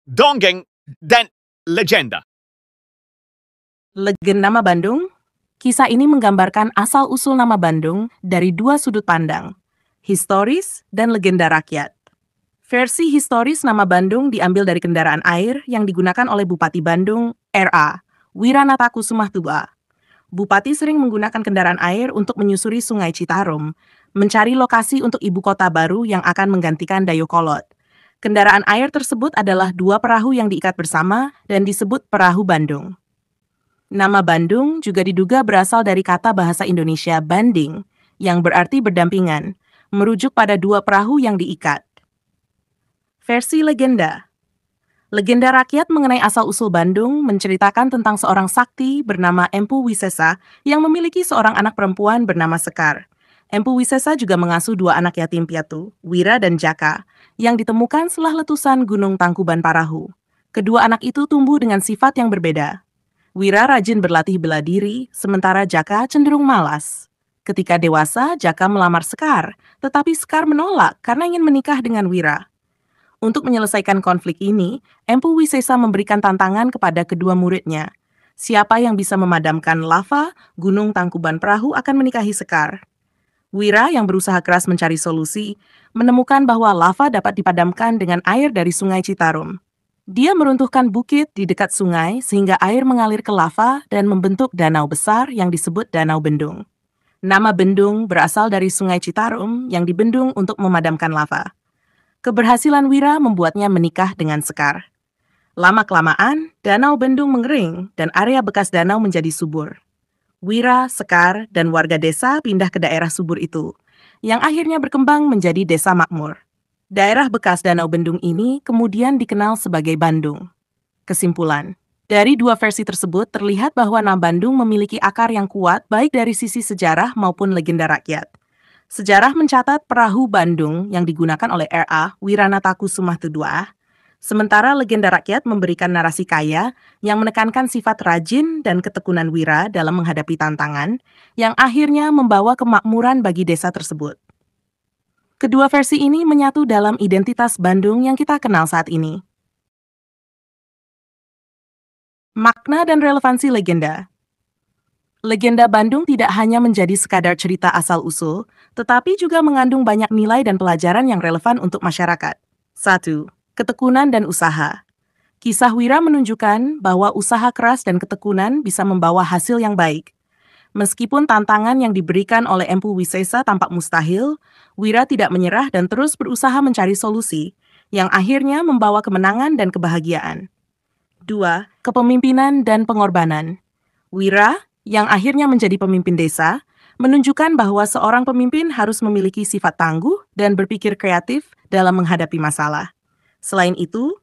dongeng, dan legenda. Legenda Nama Bandung. Kisah ini menggambarkan asal-usul nama Bandung dari dua sudut pandang, historis dan legenda rakyat. Versi historis nama Bandung diambil dari kendaraan air yang digunakan oleh Bupati Bandung, R.A. Wiranata Kusuma II. Bupati sering menggunakan kendaraan air untuk menyusuri Sungai Citarum, mencari lokasi untuk ibu kota baru yang akan menggantikan Dayakolot. Kendaraan air tersebut adalah dua perahu yang diikat bersama dan disebut perahu Bandung. Nama Bandung juga diduga berasal dari kata bahasa Indonesia banding, yang berarti berdampingan, merujuk pada dua perahu yang diikat. Versi legenda. Legenda rakyat mengenai asal-usul Bandung menceritakan tentang seorang sakti bernama Empu Wisesa yang memiliki seorang anak perempuan bernama Sekar. Empu Wisesa juga mengasuh dua anak yatim piatu, Wira dan Jaka, yang ditemukan setelah letusan Gunung Tangkuban Parahu. Kedua anak itu tumbuh dengan sifat yang berbeda. Wira rajin berlatih bela diri, sementara Jaka cenderung malas. Ketika dewasa, Jaka melamar Sekar, tetapi Sekar menolak karena ingin menikah dengan Wira. Untuk menyelesaikan konflik ini, Empu Wisesa memberikan tantangan kepada kedua muridnya. Siapa yang bisa memadamkan lava, Gunung Tangkuban Perahu akan menikahi Sekar. Wira yang berusaha keras mencari solusi, menemukan bahwa lava dapat dipadamkan dengan air dari Sungai Citarum. Dia meruntuhkan bukit di dekat sungai sehingga air mengalir ke lava dan membentuk danau besar yang disebut Danau Bendung. Nama Bendung berasal dari Sungai Citarum yang dibendung untuk memadamkan lava. Keberhasilan Wira membuatnya menikah dengan Sekar. Lama-kelamaan, Danau Bendung mengering dan area bekas danau menjadi subur. Wira, Sekar, dan warga desa pindah ke daerah subur itu, yang akhirnya berkembang menjadi desa makmur. Daerah bekas Danau Bendung ini kemudian dikenal sebagai Bandung. Kesimpulan, dari dua versi tersebut terlihat bahwa nama Bandung memiliki akar yang kuat baik dari sisi sejarah maupun legenda rakyat. Sejarah mencatat perahu Bandung yang digunakan oleh R.A. Wiranata Kusuma II, sementara legenda rakyat memberikan narasi kaya yang menekankan sifat rajin dan ketekunan Wira dalam menghadapi tantangan yang akhirnya membawa kemakmuran bagi desa tersebut. Kedua versi ini menyatu dalam identitas Bandung yang kita kenal saat ini. Makna dan relevansi legenda. Legenda Bandung tidak hanya menjadi sekadar cerita asal-usul, tetapi juga mengandung banyak nilai dan pelajaran yang relevan untuk masyarakat. 1. Ketekunan dan usaha. Kisah Wira menunjukkan bahwa usaha keras dan ketekunan bisa membawa hasil yang baik. Meskipun tantangan yang diberikan oleh Empu Wisesa tampak mustahil, Wira tidak menyerah dan terus berusaha mencari solusi, yang akhirnya membawa kemenangan dan kebahagiaan. 2. Kepemimpinan dan pengorbanan. Wira, yang akhirnya menjadi pemimpin desa, menunjukkan bahwa seorang pemimpin harus memiliki sifat tangguh dan berpikir kreatif dalam menghadapi masalah. Selain itu,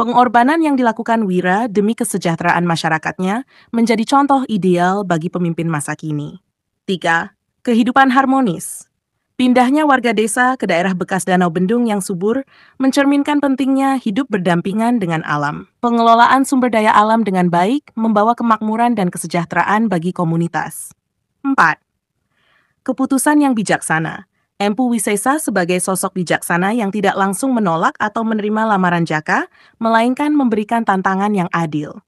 pengorbanan yang dilakukan Wira demi kesejahteraan masyarakatnya menjadi contoh ideal bagi pemimpin masa kini. 3. Kehidupan harmonis. Pindahnya warga desa ke daerah bekas Danau Bendung yang subur mencerminkan pentingnya hidup berdampingan dengan alam. Pengelolaan sumber daya alam dengan baik membawa kemakmuran dan kesejahteraan bagi komunitas. 4. Keputusan yang bijaksana. Empu Wisesa sebagai sosok bijaksana yang tidak langsung menolak atau menerima lamaran Jaka, melainkan memberikan tantangan yang adil.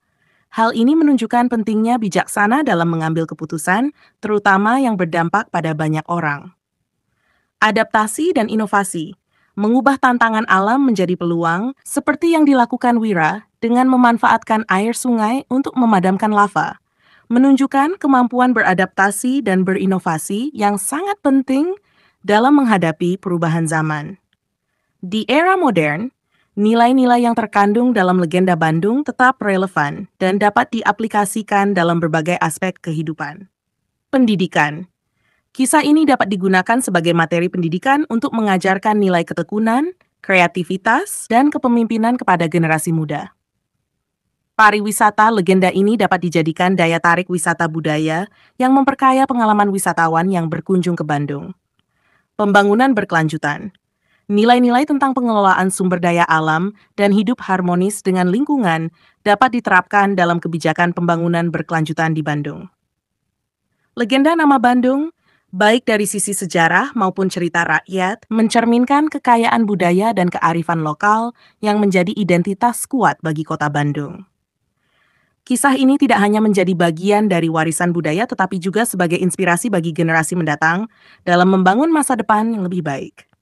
Hal ini menunjukkan pentingnya bijaksana dalam mengambil keputusan, terutama yang berdampak pada banyak orang. Adaptasi dan inovasi. Mengubah tantangan alam menjadi peluang, seperti yang dilakukan Wira dengan memanfaatkan air sungai untuk memadamkan lava. Menunjukkan kemampuan beradaptasi dan berinovasi yang sangat penting dalam menghadapi perubahan zaman. Di era modern, nilai-nilai yang terkandung dalam legenda Bandung tetap relevan dan dapat diaplikasikan dalam berbagai aspek kehidupan. Pendidikan. Kisah ini dapat digunakan sebagai materi pendidikan untuk mengajarkan nilai ketekunan, kreativitas, dan kepemimpinan kepada generasi muda. Pariwisata legenda ini dapat dijadikan daya tarik wisata budaya yang memperkaya pengalaman wisatawan yang berkunjung ke Bandung. Pembangunan berkelanjutan. Nilai-nilai tentang pengelolaan sumber daya alam dan hidup harmonis dengan lingkungan dapat diterapkan dalam kebijakan pembangunan berkelanjutan di Bandung. Legenda nama Bandung baik dari sisi sejarah maupun cerita rakyat, mencerminkan kekayaan budaya dan kearifan lokal yang menjadi identitas kuat bagi kota Bandung. Kisah ini tidak hanya menjadi bagian dari warisan budaya, tetapi juga sebagai inspirasi bagi generasi mendatang dalam membangun masa depan yang lebih baik.